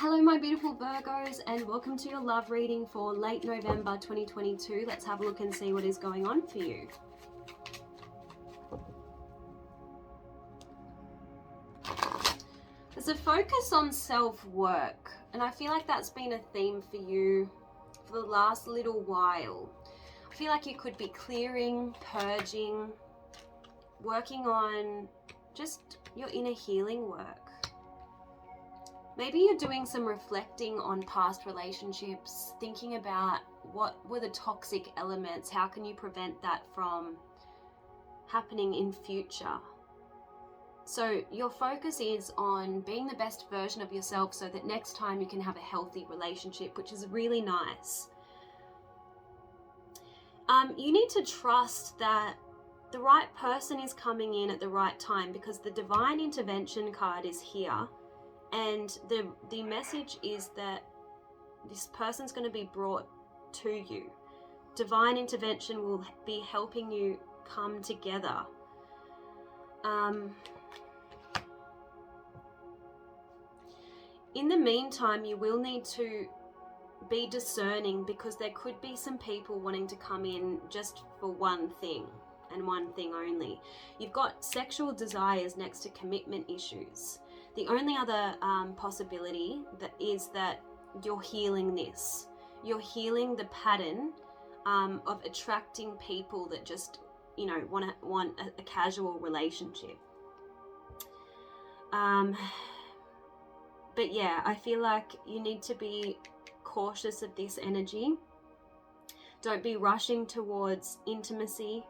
Hello my beautiful Virgos, and welcome to your love reading for late November 2022. Let's have a look and see what is going on for you. There's a focus on self-work, and I feel like that's been a theme for you for the last little while. I feel like you could be clearing, purging, working on just your inner healing work. Maybe you're doing some reflecting on past relationships, thinking about what were the toxic elements, how can you prevent that from happening in future. So your focus is on being the best version of yourself so that next time you can have a healthy relationship, which is really nice. You need to trust that the right person is coming in at the right time, because the divine intervention card is here. And the message is that this person's going to be brought to you. Divine intervention will be helping you come together. In the meantime, you will need to be discerning, because there could be some people wanting to come in just for one thing and one thing only. You've got sexual desires next to commitment issues. The only other possibility is that you're healing this. You're healing the pattern of attracting people that just, want a casual relationship. But yeah, I feel like you need to be cautious of this energy. Don't be rushing towards intimacy.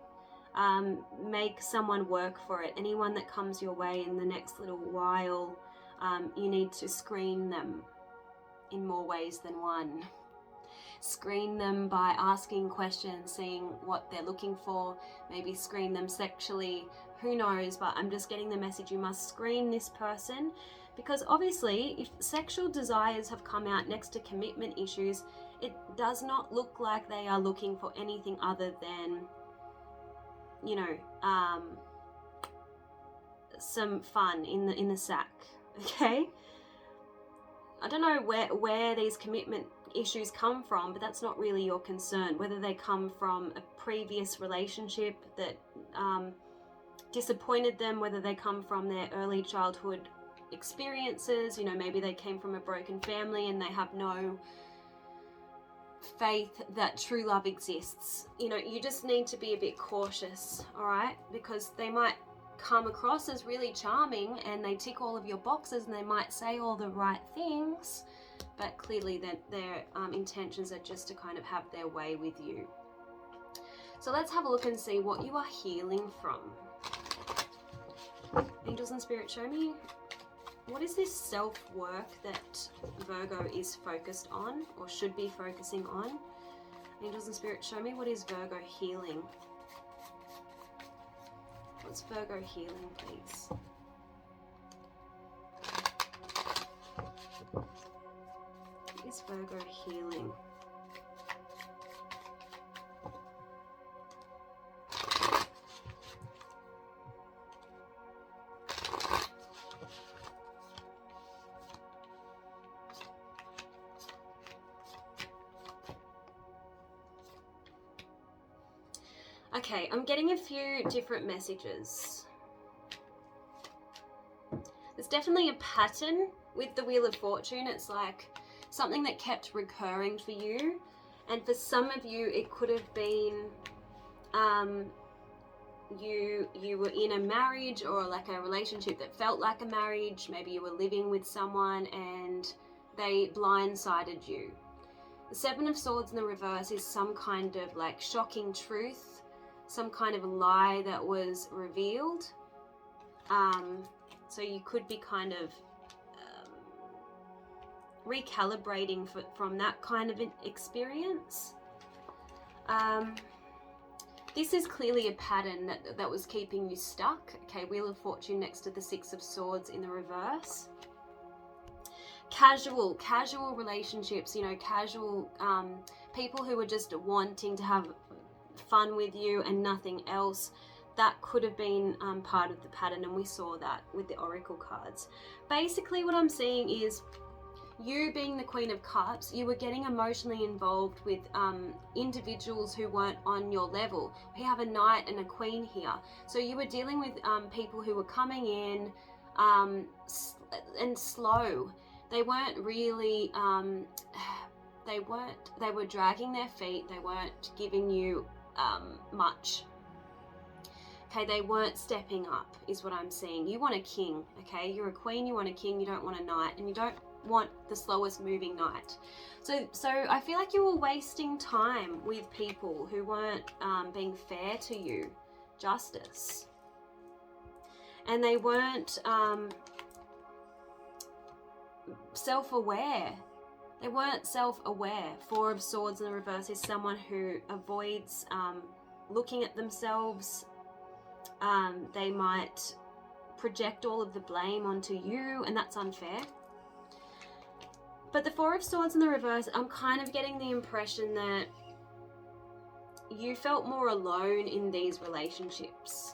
Make someone work for it. Anyone that comes your way in the next little while, you need to screen them in more ways than one. Screen them by asking questions, seeing what they're looking for. Maybe screen them sexually, who knows, but I'm just getting the message you must screen this person, because obviously if sexual desires have come out next to commitment issues, it does not look like they are looking for anything other than some fun in the sack. Okay, I don't know where these commitment issues come from, but that's not really your concern. Whether they come from a previous relationship that disappointed them, whether they come from their early childhood experiences, maybe they came from a broken family and they have no faith that true love exists. You just need to be a bit cautious, all right? Because they might come across as really charming and they tick all of your boxes and they might say all the right things, but clearly their intentions are just to kind of have their way with you. So let's have a look and see what you are healing from. Angels and Spirit, show me, what is this self-work that Virgo is focused on, or should be focusing on? Angels and Spirit, show me, what is Virgo healing? What's Virgo healing, please? What is Virgo healing? Okay, I'm getting a few different messages. There's definitely a pattern with the Wheel of Fortune. It's like something that kept recurring for you. And for some of you, it could have been you were in a marriage or like a relationship that felt like a marriage. Maybe you were living with someone and they blindsided you. The Seven of Swords in the reverse is some kind of like shocking truth, some kind of lie that was revealed. So you could be kind of recalibrating from that kind of experience. This is clearly a pattern that was keeping you stuck. Okay, Wheel of Fortune next to the Six of Swords in the reverse. Casual relationships, casual people who were just wanting to have fun with you and nothing else. That could have been part of the pattern, and we saw that with the oracle cards. Basically what I'm seeing is you being the Queen of Cups, you were getting emotionally involved with individuals who weren't on your level. We have a Knight and a Queen here. So you were dealing with people who were coming in and slow. They weren't really, they were dragging their feet. They weren't giving you much. Okay, they weren't stepping up, is what I'm seeing. You want a king, okay? You're a queen, you want a king, you don't want a knight, and you don't want the slowest moving knight. So I feel like you were wasting time with people who weren't being fair to you, justice. And they weren't self-aware. They weren't self-aware. Four of Swords in the reverse is someone who avoids looking at themselves. They might project all of the blame onto you, and that's unfair. But the Four of Swords in the reverse, I'm kind of getting the impression that you felt more alone in these relationships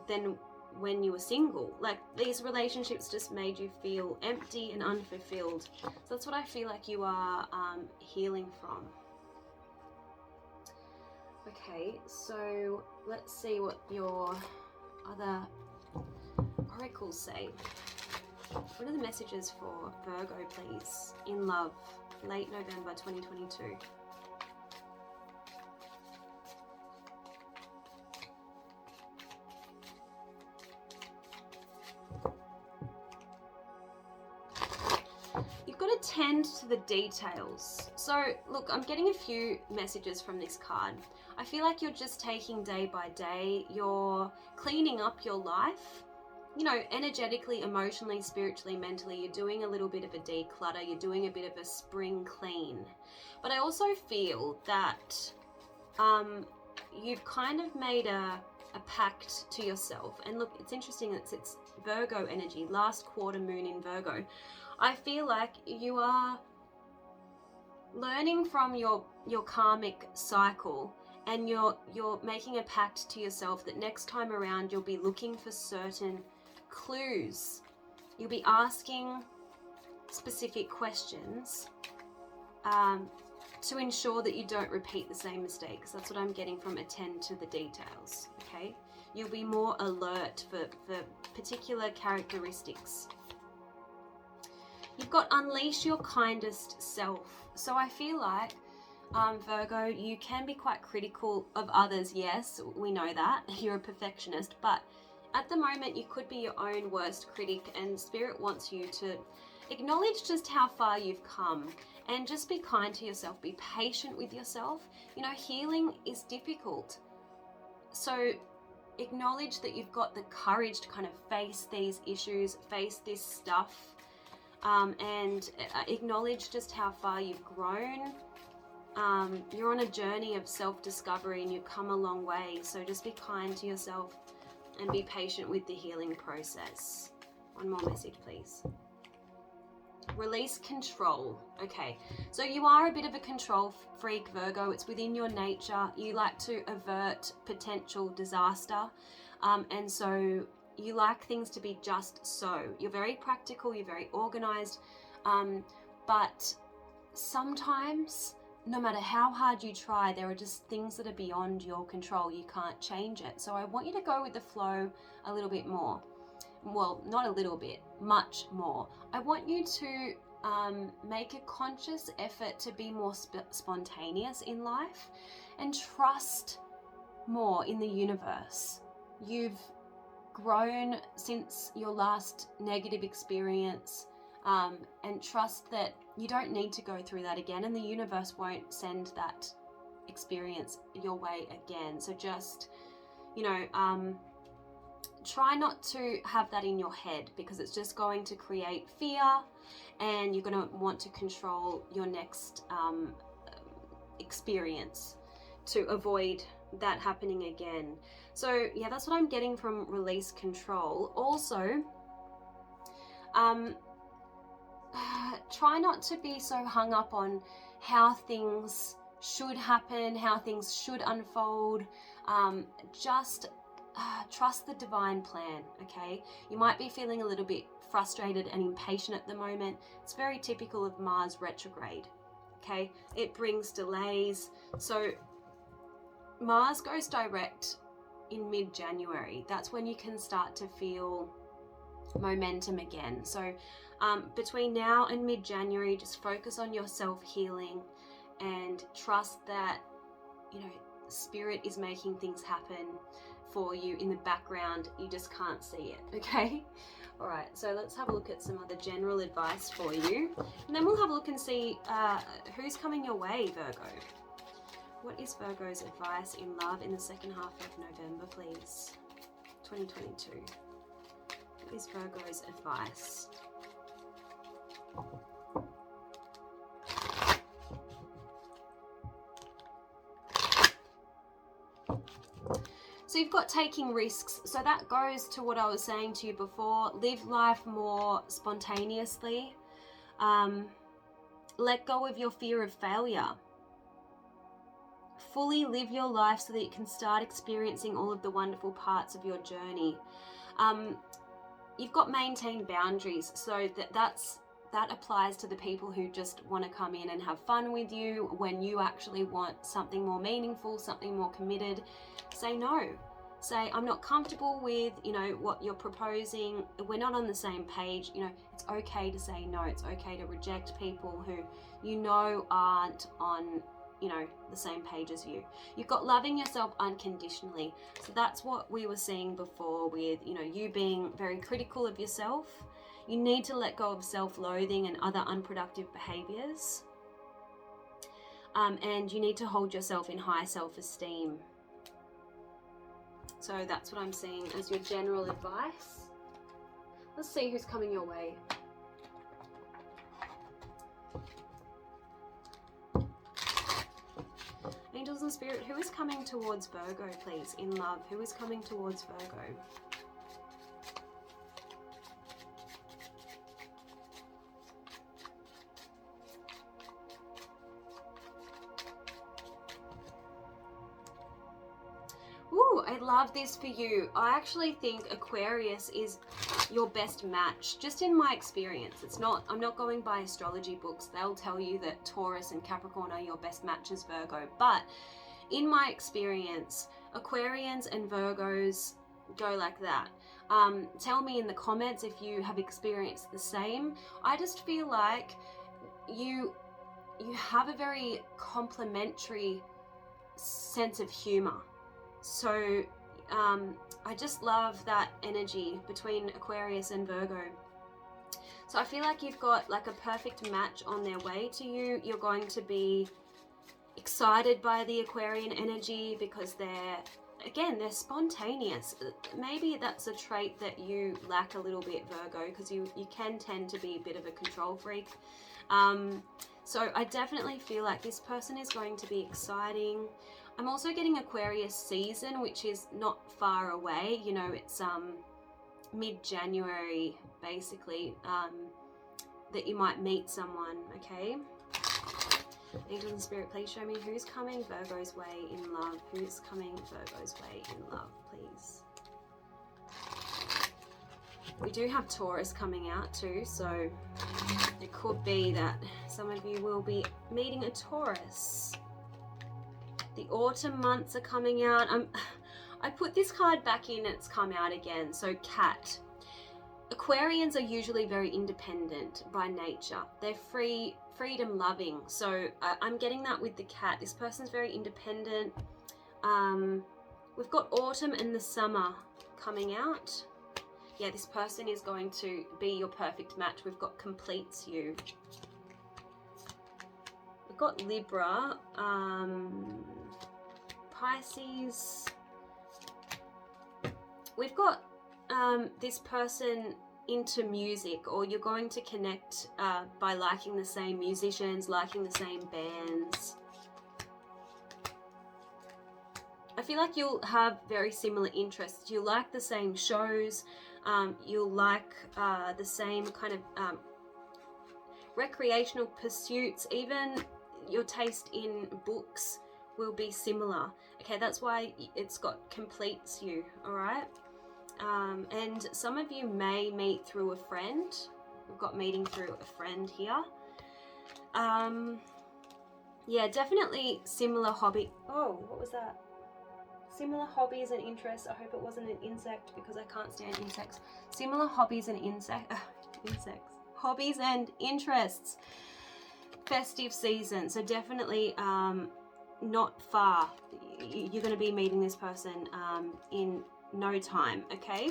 than when you were single. Like, these relationships just made you feel empty and unfulfilled. So that's what I feel like you are healing from. Okay, so let's see what your other oracles say. What are the messages for Virgo, please, in love, late November 2022? You've got to tend to the details. So, look, I'm getting a few messages from this card. I feel like you're just taking day by day. You're cleaning up your life. You know, energetically, emotionally, spiritually, mentally, you're doing a little bit of a declutter. You're doing a bit of a spring clean. But I also feel that you've kind of made a pact to yourself. And look, it's interesting that it's Virgo energy, last quarter moon in Virgo. I feel like you are learning from your karmic cycle, and you're making a pact to yourself that next time around you'll be looking for certain clues. You'll be asking specific questions to ensure that you don't repeat the same mistakes. That's what I'm getting from attend to the details, okay? You'll be more alert for particular characteristics. You've got unleash your kindest self. So I feel like, Virgo, you can be quite critical of others. Yes, we know that. You're a perfectionist, but at the moment you could be your own worst critic, and Spirit wants you to acknowledge just how far you've come and just be kind to yourself. Be patient with yourself. You know, healing is difficult. So acknowledge that you've got the courage to kind of face these issues, face this stuff, and acknowledge just how far you've grown. You're on a journey of self-discovery and you've come a long way. So just be kind to yourself and be patient with the healing process. One more message, please. Release control. Okay, so you are a bit of a control freak, Virgo. It's within your nature. You like to avert potential disaster. And so you like things to be just so. You're very practical, you're very organized. But sometimes, no matter how hard you try, there are just things that are beyond your control. You can't change it. So I want you to go with the flow a little bit more. Well, not a little bit, much more. I want you to make a conscious effort to be more spontaneous in life and trust more in the universe. You've grown since your last negative experience, and trust that you don't need to go through that again, and the universe won't send that experience your way again. So just, you know, try not to have that in your head, because it's just going to create fear, and you're going to want to control your next experience to avoid that happening again. So yeah, that's what I'm getting from release control. Also, try not to be so hung up on how things should happen, how things should unfold. Just trust the divine plan, okay? You might be feeling a little bit frustrated and impatient at the moment. It's very typical of Mars retrograde, okay? It brings delays. So Mars goes direct in mid-January. That's when you can start to feel momentum again. So between now and mid-January, just focus on your self-healing and trust that, you know, Spirit is making things happen for you in the background. You just can't see it, okay? All right, so let's have a look at some other general advice for you, and then we'll have a look and see who's coming your way, Virgo. What is Virgo's advice in love in the second half of November, please? 2022. What is Virgo's advice? So you've got taking risks. So that goes to what I was saying to you before. Live life more spontaneously. Let go of your fear of failure. Fully live your life so that you can start experiencing all of the wonderful parts of your journey. You've got maintained boundaries. So that applies to the people who just want to come in and have fun with you. When you actually want something more meaningful, something more committed, say no. Say, I'm not comfortable with, you know, what you're proposing. We're not on the same page. You know, it's okay to say no. It's okay to reject people who you know aren't on, you know, the same page as you. You've got loving yourself unconditionally. So that's what we were seeing before with, you know, you being very critical of yourself. You need to let go of self-loathing and other unproductive behaviors. And you need to hold yourself in high self-esteem. So that's what I'm seeing as your general advice. Let's see who's coming your way. Angels and Spirit, who is coming towards Virgo, please, in love? Who is coming towards Virgo? Ooh, I love this for you. I actually think Aquarius is your best match, just in my experience. I'm not going by astrology books. They'll tell you that Taurus and Capricorn are your best matches, Virgo. But in my experience, Aquarians and Virgos go like that. Tell me in the comments if you have experienced the same. I just feel like you have a very complementary sense of humor. So I just love that energy between Aquarius and Virgo. So I feel like you've got like a perfect match on their way to you. You're going to be excited by the Aquarian energy because they're spontaneous. Maybe that's a trait that you lack a little bit, Virgo, because you can tend to be a bit of a control freak. So I definitely feel like this person is going to be exciting. I'm also getting Aquarius season, which is not far away. You know, it's mid-January, basically, that you might meet someone, okay? Angels and Spirit, please show me who's coming Virgo's way in love. Who's coming Virgo's way in love, please? We do have Taurus coming out too, so it could be that some of you will be meeting a Taurus. The autumn months are coming out. I put this card back in and it's come out again. So Cat. Aquarians are usually very independent by nature. They're freedom loving. So I'm getting that with the Cat. This person's very independent. We've got autumn and the summer coming out. Yeah, this person is going to be your perfect match. We've got completes you. We've got Libra, Pisces. We've got this person into music, or you're going to connect by liking the same musicians, liking the same bands. I feel like you'll have very similar interests. You like the same shows. You'll like the same kind of recreational pursuits. Even your taste in books will be similar. Okay, that's why it's got completes you, all right? And some of you may meet through a friend. We've got meeting through a friend here. Yeah, definitely similar hobby. Oh, what was that? Similar hobbies and interests. I hope it wasn't an insect because I can't stand insects. Similar hobbies and insects. Hobbies and interests. Festive season. So definitely not far. You're going to be meeting this person in no time, okay?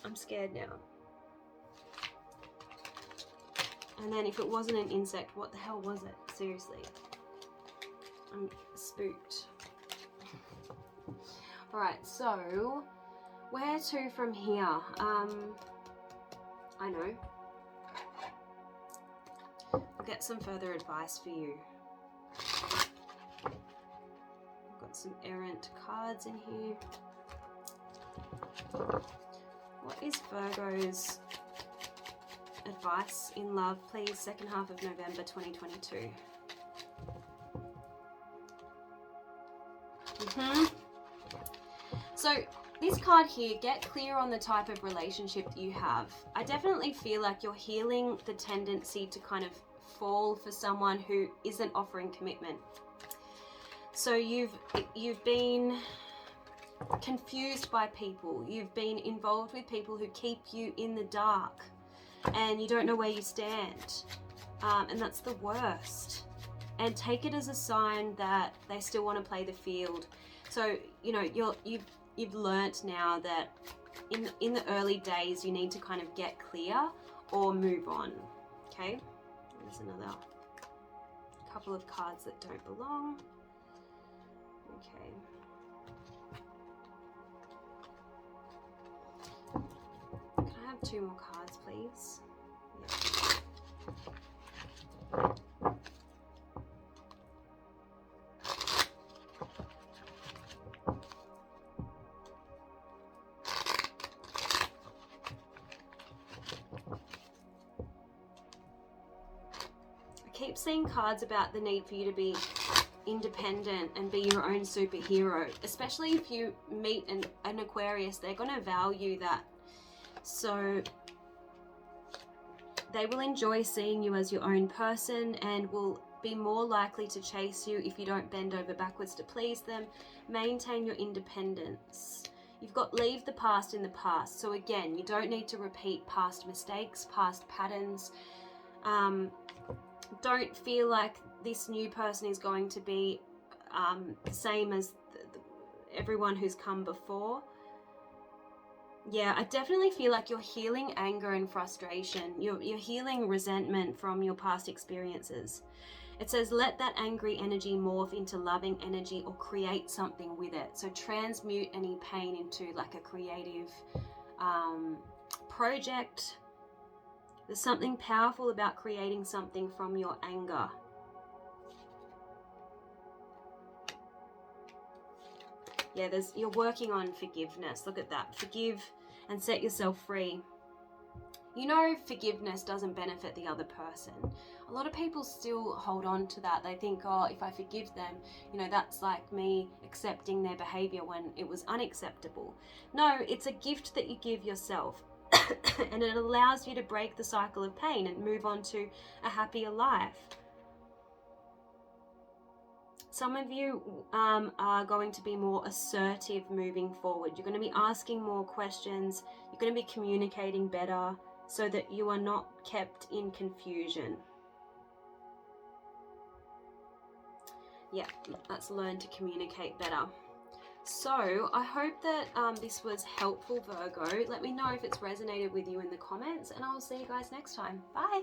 I'm scared now. And then if it wasn't an insect, what the hell was it? Seriously. I'm spooked. Alright, so where to from here? I know. I'll get some further advice for you. I've got some errant cards in here. What is Virgo's advice in love, please? Second half of November 2022. So this card here, get clear on the type of relationship that you have. I definitely feel like you're healing the tendency to kind of fall for someone who isn't offering commitment. So you've been confused by people. You've been involved with people who keep you in the dark and you don't know where you stand. And that's the worst. And take it as a sign that they still want to play the field. So, you know, you've learnt now that in the early days you need to kind of get clear or move on. Okay? There's another couple of cards that don't belong. Okay. Can I have 2 more cards, please? Yeah. Keep seeing cards about the need for you to be independent and be your own superhero, especially if you meet an Aquarius. They're going to value that, so they will enjoy seeing you as your own person and will be more likely to chase you if you don't bend over backwards to please them. Maintain your independence. You've got leave the past in the past. So again, you don't need to repeat past mistakes, past patterns. Don't feel like this new person is going to be the same as everyone who's come before. Yeah, I definitely feel like you're healing anger and frustration. You're healing resentment from your past experiences. It says, let that angry energy morph into loving energy or create something with it. So transmute any pain into like a creative project. There's something powerful about creating something from your anger. Yeah, you're working on forgiveness. Look at that. Forgive and set yourself free. You know, forgiveness doesn't benefit the other person. A lot of people still hold on to that. They think, oh, if I forgive them, you know, that's like me accepting their behavior when it was unacceptable. No, it's a gift that you give yourself. And it allows you to break the cycle of pain and move on to a happier life. Some of you are going to be more assertive moving forward. You're going to be asking more questions. You're going to be communicating better so that you are not kept in confusion. Yeah, let's learn to communicate better. So I hope that this was helpful, Virgo. Let me know if it's resonated with you in the comments, and I'll see you guys next time. Bye.